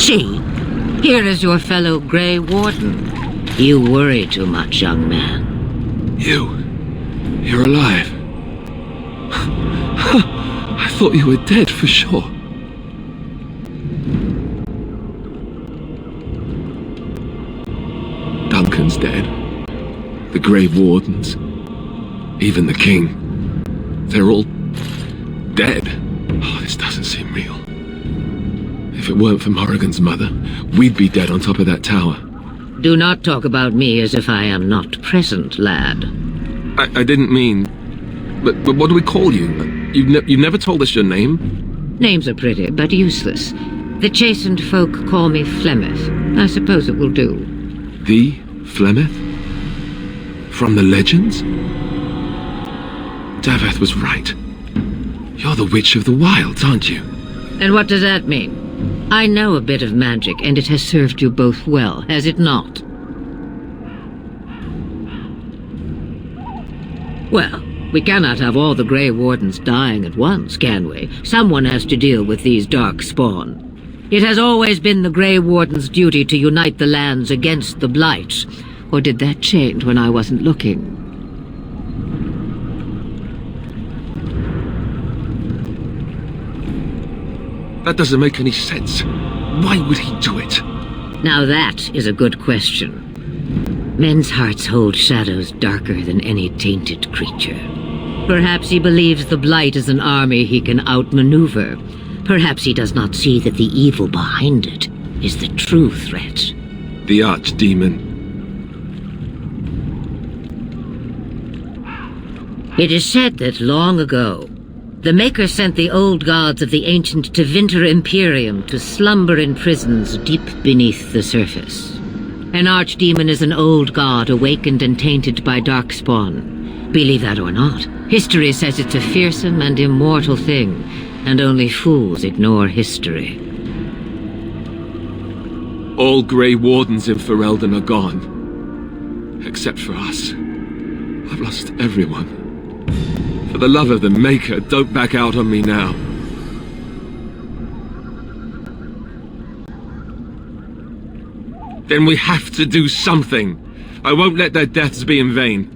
See, here is your fellow Grey Warden. You worry too much, young man. You're alive. I thought you were dead for sure. Duncan's dead. The Grey Wardens. Even the King. They're all dead. Oh, this doesn't seem real. If it weren't for Morrigan's mother, we'd be dead on top of that tower. Do not talk about me as if I am not present, lad. I didn't mean... But what do we call you? You've never told us your name? Names are pretty, but useless. The chastened folk call me Flemeth. I suppose it will do. The Flemeth? From the legends? Daveth was right. You're the Witch of the Wilds, aren't you? And what does that mean? I know a bit of magic, and it has served you both well, has it not? Well, we cannot have all the Grey Wardens dying at once, can we? Someone has to deal with these dark spawn. It has always been the Grey Warden's duty to unite the lands against the Blight. Or did that change when I wasn't looking? That doesn't make any sense. Why would he do it? Now that is a good question. Men's hearts hold shadows darker than any tainted creature. Perhaps he believes the Blight is an army he can outmaneuver. Perhaps he does not see that the evil behind it is the true threat. The Archdemon. It is said that long ago, the Maker sent the old gods of the ancient Tevinter Imperium to slumber in prisons deep beneath the surface. An archdemon is an old god awakened and tainted by darkspawn. Believe that or not, history says it's a fearsome and immortal thing, and only fools ignore history. All Grey Wardens in Ferelden are gone. Except for us. I've lost everyone. For the love of the Maker, don't back out on me now. Then we have to do something. I won't let their deaths be in vain.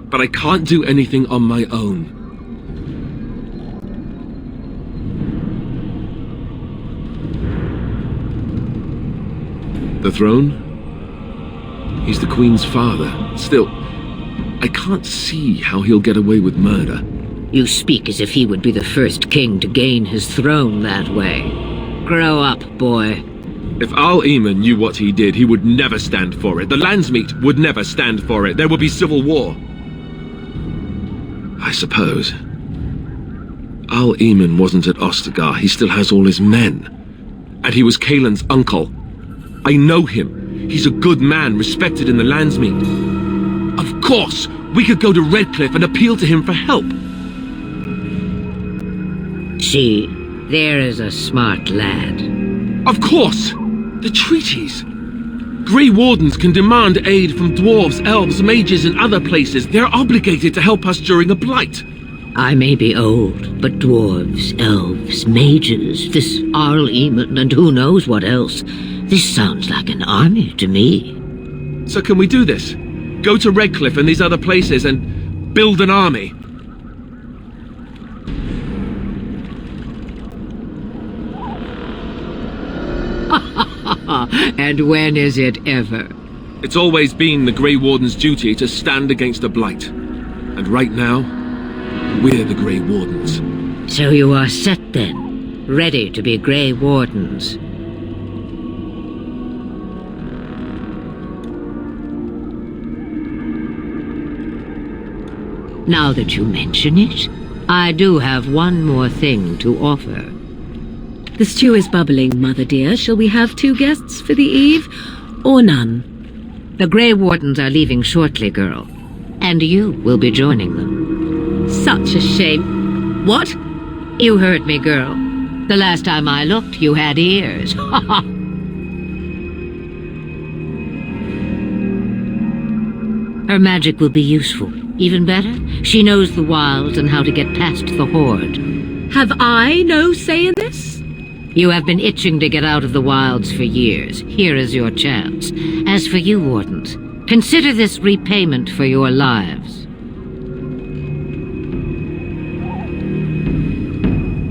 But I can't do anything on my own. The throne? He's the Queen's father. Still, I can't see how he'll get away with murder. You speak as if he would be the first king to gain his throne that way. Grow up, boy. If Al-Eamon knew what he did, he would never stand for it. The Landsmeet would never stand for it. There would be civil war. I suppose. Al-Eamon wasn't at Ostagar. He still has all his men. And he was Kaelin's uncle. I know him. He's a good man, respected in the Landsmeet. Of course, we could go to Redcliffe and appeal to him for help. See, there is a smart lad. Of course! The treaties! Grey Wardens can demand aid from dwarves, elves, mages, and other places. They're obligated to help us during a blight. I may be old, but dwarves, elves, mages, this Al-Eamon, and who knows what else. This sounds like an army to me. So can we do this? Go to Redcliffe and these other places and build an army? And when is it ever? It's always been the Grey Warden's duty to stand against the Blight. And right now, we're the Grey Wardens. So you are set then, ready to be Grey Wardens. Now that you mention it, I do have one more thing to offer. The stew is bubbling, Mother dear. Shall we have 2 guests for the eve, or none? The Grey Wardens are leaving shortly, girl. And you will be joining them. Such a shame. What? You heard me, girl. The last time I looked, you had ears. Her magic will be useful. Even better, she knows the wilds and how to get past the Horde. Have I no say in this? You have been itching to get out of the wilds for years. Here is your chance. As for you, Wardens, consider this repayment for your lives.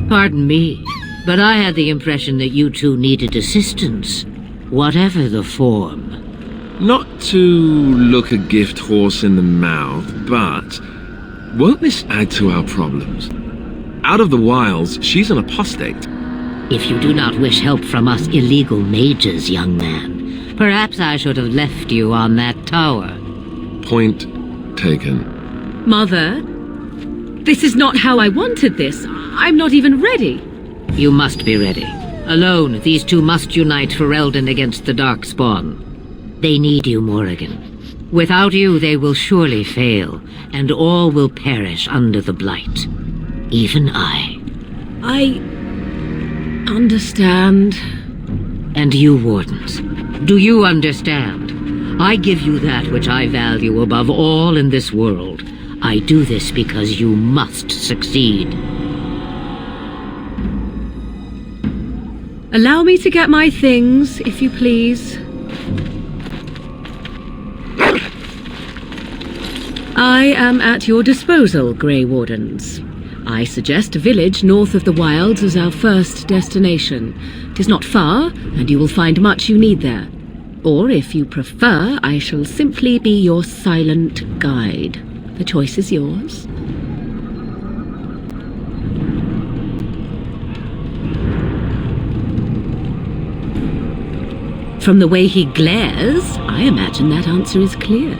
Pardon me, but I had the impression that you two needed assistance, whatever the form. Not to look a gift horse in the mouth, but won't this add to our problems? Out of the wilds, she's an apostate. If you do not wish help from us illegal mages, young man, perhaps I should have left you on that tower. Point taken. Mother, this is not how I wanted this. I'm not even ready. You must be ready. Alone, these two must unite for Eldon against the Darkspawn. They need you, Morrigan. Without you, they will surely fail, and all will perish under the blight. Even I. I understand. And you, Wardens, do you understand? I give you that which I value above all in this world. I do this because you must succeed. Allow me to get my things, if you please. I am at your disposal, Grey Wardens. I suggest a village north of the wilds as our first destination. 'Tis not far, and you will find much you need there. Or, if you prefer, I shall simply be your silent guide. The choice is yours. From the way he glares, I imagine that answer is clear.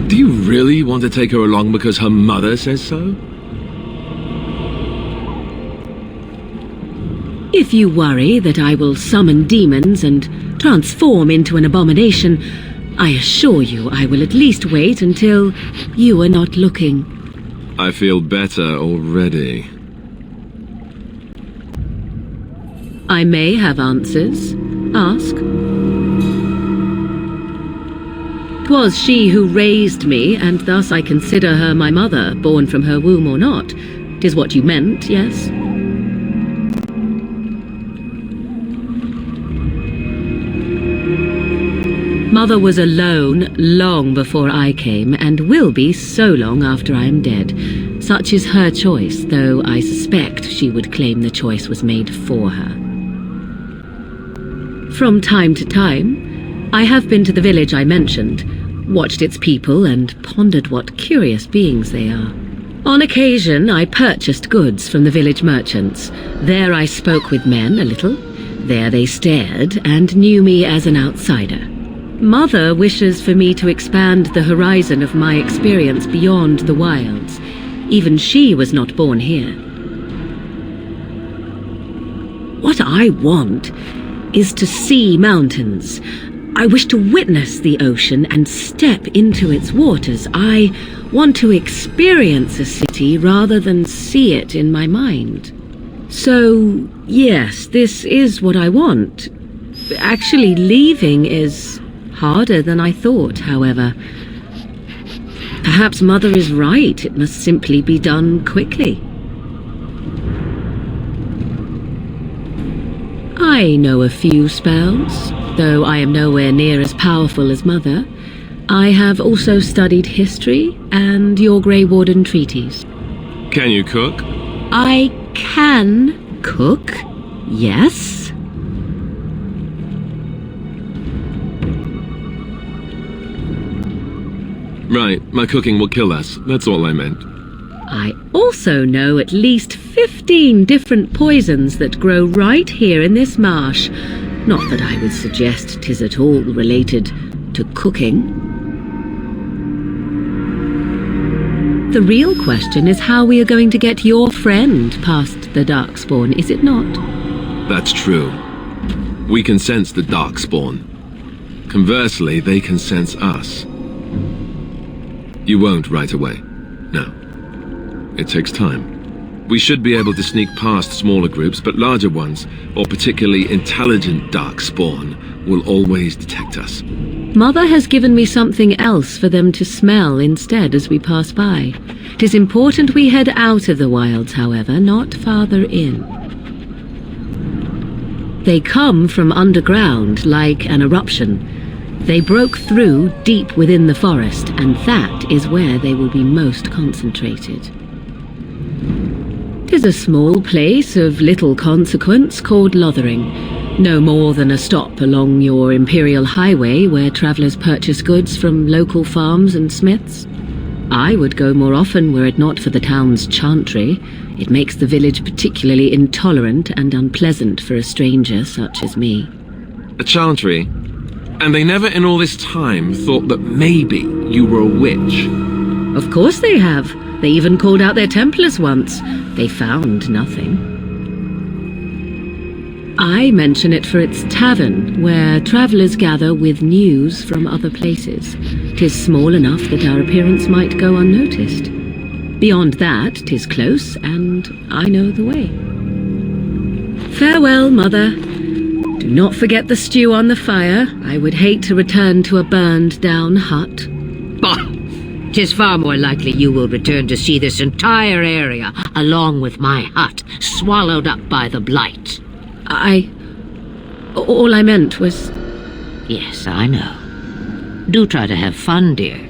Do you really want to take her along because her mother says so? If you worry that I will summon demons and transform into an abomination, I assure you I will at least wait until you are not looking. I feel better already. I may have answers. Ask. 'Twas she who raised me, and thus I consider her my mother, born from her womb or not. 'Tis what you meant, yes? Mother was alone long before I came, and will be so long after I am dead. Such is her choice, though I suspect she would claim the choice was made for her. From time to time, I have been to the village I mentioned, watched its people, and pondered what curious beings they are. On occasion, I purchased goods from the village merchants. There I spoke with men a little. There they stared and knew me as an outsider. Mother wishes for me to expand the horizon of my experience beyond the wilds. Even she was not born here. What I want is to see mountains. I wish to witness the ocean and step into its waters. I want to experience a city rather than see it in my mind. So, yes, this is what I want. Actually, leaving is harder than I thought, however. Perhaps Mother is right. It must simply be done quickly. I know a few spells, though I am nowhere near as powerful as Mother. I have also studied history and your Grey Warden treaties. Can you cook? I can cook, yes. Right, my cooking will kill us. That's all I meant. I also know at least 15 different poisons that grow right here in this marsh. Not that I would suggest 'tis at all related to cooking. The real question is how we are going to get your friend past the Darkspawn, is it not? That's true. We can sense the Darkspawn. Conversely, they can sense us. You won't right away. No. It takes time. We should be able to sneak past smaller groups, but larger ones, or particularly intelligent Darkspawn, will always detect us. Mother has given me something else for them to smell instead as we pass by. 'Tis important we head out of the wilds, however, not farther in. They come from underground, like an eruption. They broke through deep within the forest, and that is where they will be most concentrated. 'Tis a small place of little consequence called Lothering, no more than a stop along your imperial highway where travellers purchase goods from local farms and smiths. I would go more often were it not for the town's chantry. It makes the village particularly intolerant and unpleasant for a stranger such as me. A chantry? And they never in all this time thought that maybe you were a witch? Of course they have. They even called out their Templars once. They found nothing. I mention it for its tavern, where travellers gather with news from other places. 'Tis small enough that our appearance might go unnoticed. Beyond that, 'tis close, and I know the way. Farewell, Mother. Do not forget the stew on the fire. I would hate to return to a burned-down hut. Bah! 'Tis far more likely you will return to see this entire area, along with my hut, swallowed up by the blight. All I meant was... Yes, I know. Do try to have fun, dear.